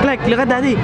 Like, look at daddy.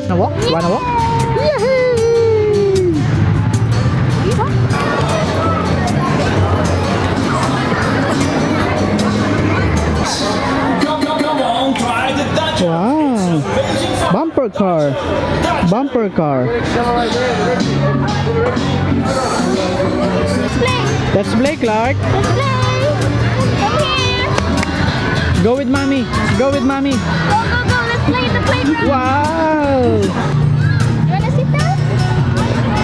Wanna walk? Wanna walk? Wow! Bumper car! Bumper car! Let's play, Clark! Go with mommy! Go with mommy! Go, let's play in the playground. Wow! You wanna sit there?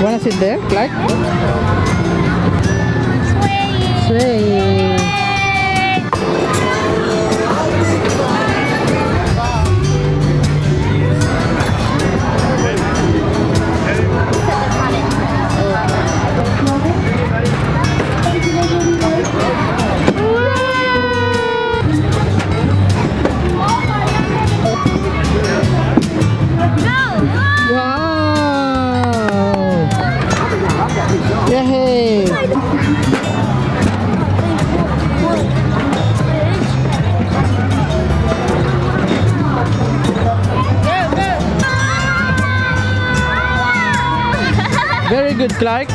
Wanna sit there, Clark? Sway. Sway! Yay! Very good, Clark.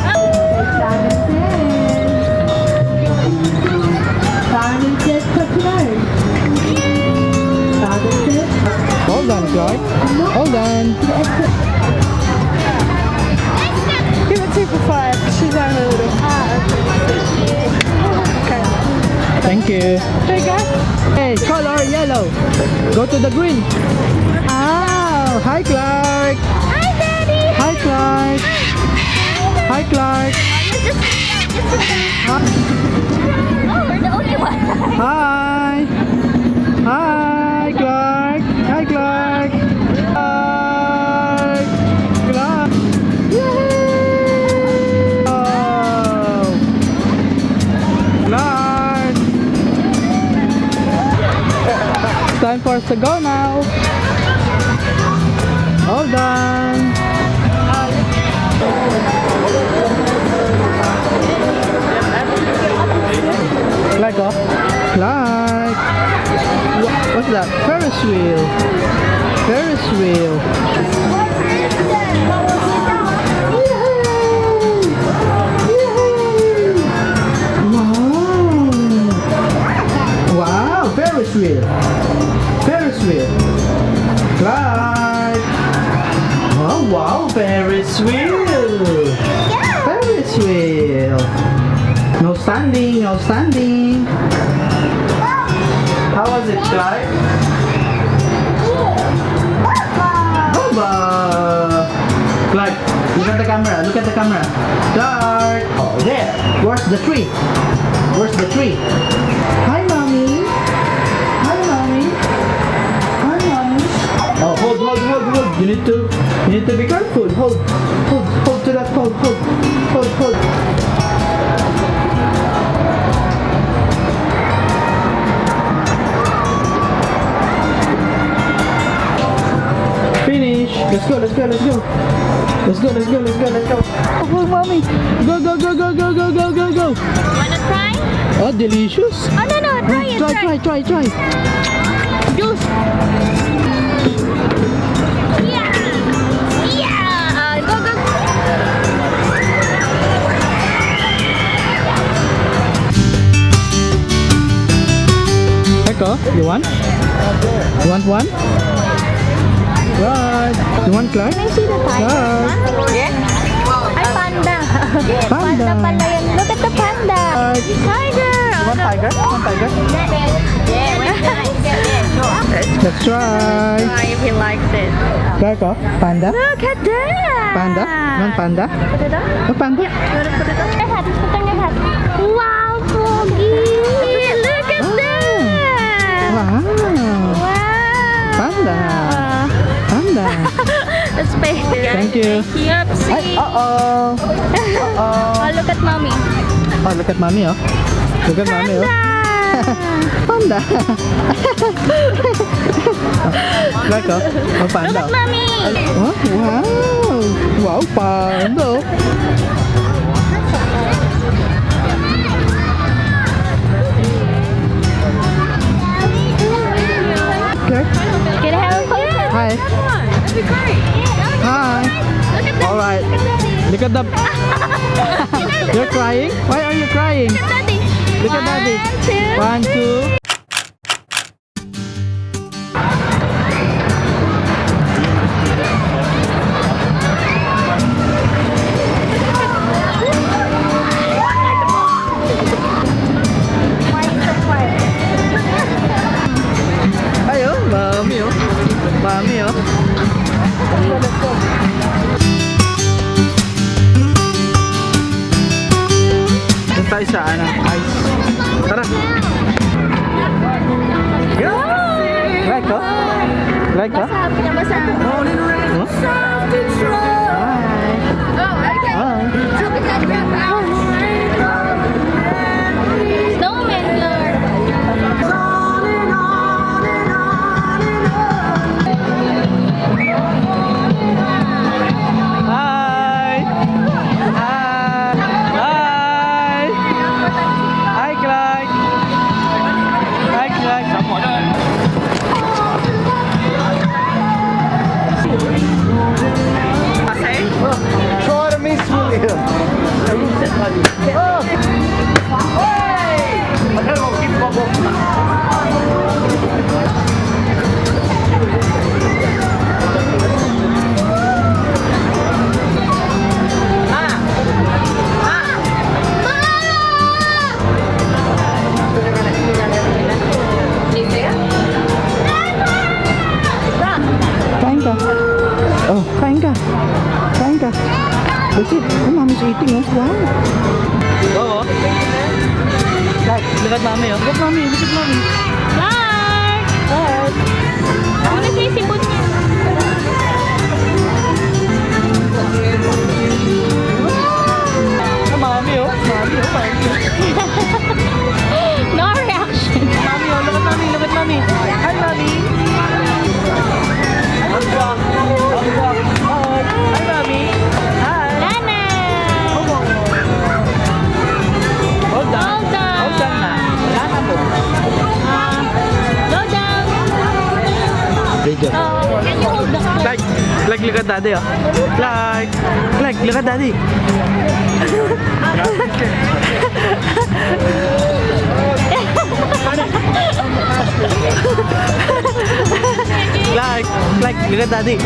Hold on, Clark. Hold on. Give it 2 for 5. She's on a little. Okay. Thank you. There you go. Hey, color yellow. Go to the green. Oh, hi, Clark. Hi, Daddy. Hi, Clark. Hi, Clark. Oh, we're the only one. Hi. Hi, Clark. Hi, Clark. Clark. Clark. Yay! Oh. Clark. Time for us to go now. Hold on. Clark, oh. Clark. What's that? Ferris wheel. Ferris wheel. Wow. Wow, Ferris wheel. Ferris wheel. Clark. Oh, wow, Ferris wheel. Ferris wheel. No standing, no standing. How was it, Clark? Baba! Clark, look at the camera, look at the camera. Clark! Oh, there. Where's the tree? Where's the tree? Hi, Mommy. Hi, Mommy. Hi, Mommy. Oh, hold. You need to be careful. Hold to that, hold. Finish. Let's go. Oh, mommy. Go. Wanna try? Oh, delicious. Oh, no, try it. Try. Juice. Yeah. Go. Echo, you want? You want one? Right. You want, Clark? Can I see the tiger? Clark. Ay, panda. Panda. Panda pala yan. Look at the panda. Clark. tiger? Want tiger? Yeah, Let's try. if he likes it. Clark, oh? Panda? Look at that. Panda? Want panda? Put it up. Oh, panda? You wanna put it up? Your head. Put on your head. Wow, Foggy. Look at that. Wow. Wow. Panda. Panda. Let's pay. Thank you. Yep, see. Uh-oh. Oh, look at mommy. Oh, look at mommy, oh. Look at mommy, oh. Panda. Clark, oh. Oh, Look panda. at mommy. Oh, wow. Wow, panda, oh. Clark? Can I have a photo? Hi. Come on. That'd be great. Hi. Look at that. All right. Look at the... You're crying? Why are you crying? Look at daddy. Look at daddy. 1, 2. Ayun, mami oh. Mami oh. Doon tayo sa ano, ice. Tara. Like oh? Like oh? Nabasa. Huh? Hi. Snowman, Lord. Hi. Hi. Hi. Hi, Clark. Hi, Clark. Try to miss William. Kain ka. Oh, kain ka. Kain ka. That's it. Oh, mommy's eating, oh. Wow. Oo. Look at mommy, oh. Look at mommy. Look at mommy. Clark. Clark. Ano kayo sipon niya? Oh, mommy, oh. Mommy, oh. Mommy. No reaction. Mommy, oh. Look at mommy. Look at mommy. Hi, mommy. Hi, mommy. Hi. Nana. Hold on. Hold on. Hold on na. Wala na po. Go down. Video. Can you hold the Like, look at daddy, oh. Like, look at daddy. Like, look at daddy.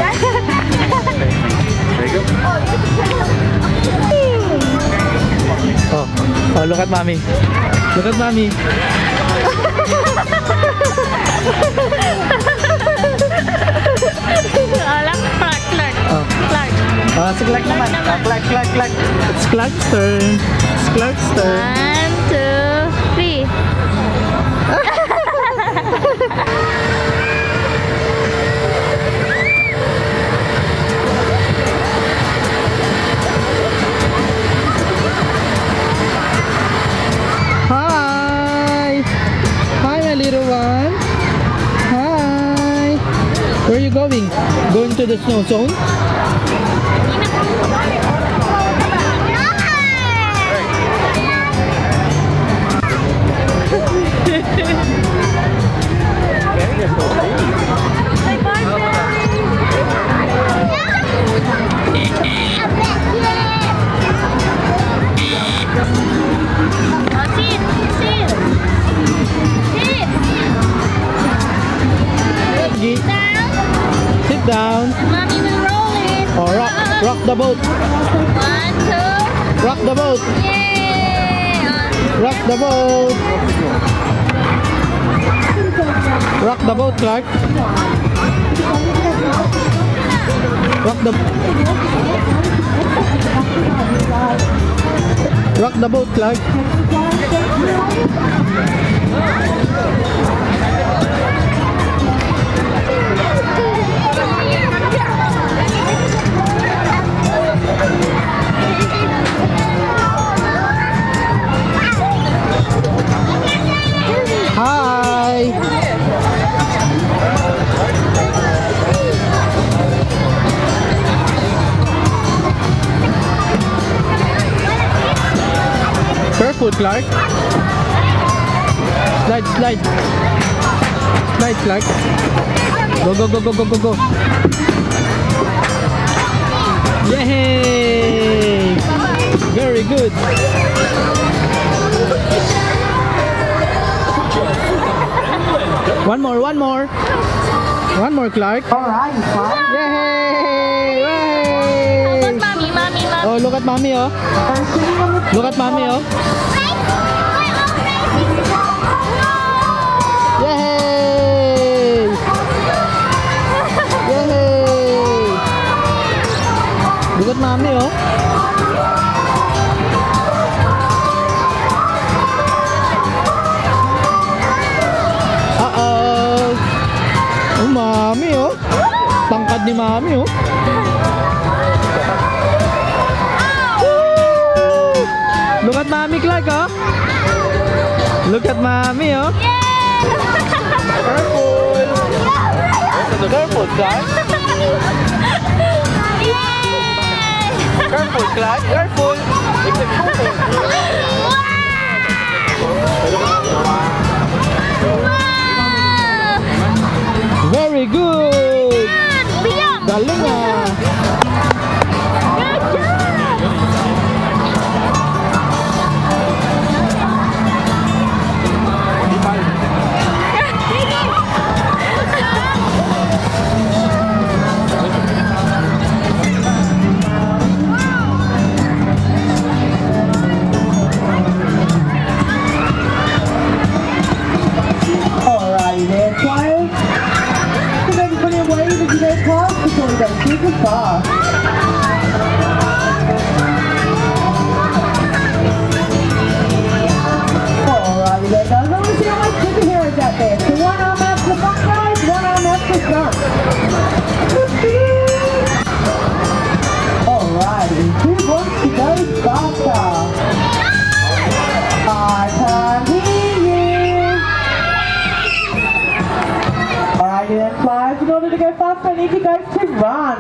Oh, look at mommy. Look at mommy. Clark. Oh. Clark. Si Clark naman. Clark. It's Clark's turn. It's Clark's turn. 1, 2, 3. Hi! Hi, my little one. Hi! Where are you going? Going to the snow zone? Sit down. Mommy will roll it. Oh, rock the boat. 1, 2. Rock the boat. Yay! Rock the boat. Rock the boat, Clark. Rock the boat, Clark. Hi. Careful, Clark. Slide, slide. Slide, Clark. Go, go, go, go, go, go, go. Yay! Very good. One more, one more. One more, Clark. Alright, fine. Yay! Yay! Mommy, mommy, mommy. Oh, look at mommy, oh. Look at mommy, oh. Yay! Yay! Look at mommy, oh. Uh-oh. Oh, mami, oh. Tangkad ni mami, oh. Woo! Look at mommy, Clark, oh. Look at mommy, oh. Careful. Careful, Clark. Careful, Clark. Careful. Very good. Galing ah. Alrighty there, child. Give everybody a wave as you go past before we go super fast. Alrighty there, guys. I want to see all my superheroes out there. So one arm out to the front, guys. One arm out to the front. Alrighty. Who wants to go faster? I can't hear you. Alright then, flies, in order to go faster I need you guys to run.